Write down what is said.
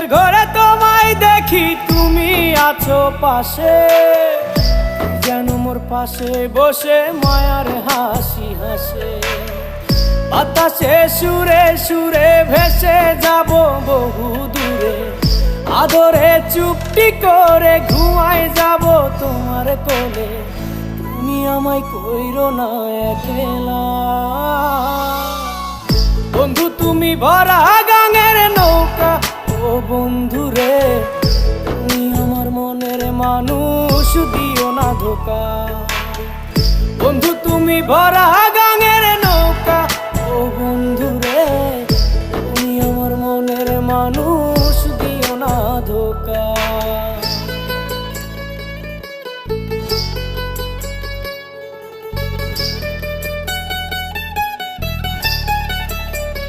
ঘুমের ঘরে তোমায় দেখি, তুমি আছো পাশে, যেন মোর পাশে বসে মায়ার হাসি হাসে। বাতাসে সুরে সুরে ভেসে যাব বহু দূরে, আদরে চুপটি করে ঘুমায় যাব তোমার কোলে। তুমি আমায় কইরো না একলা বন্ধু, তুমি ভরা গাঙের নৌকা। ও বন্ধু রে, তুমি আমার মনের মানুষ, দিও না ধোকা। বন্ধু তুমি ভরা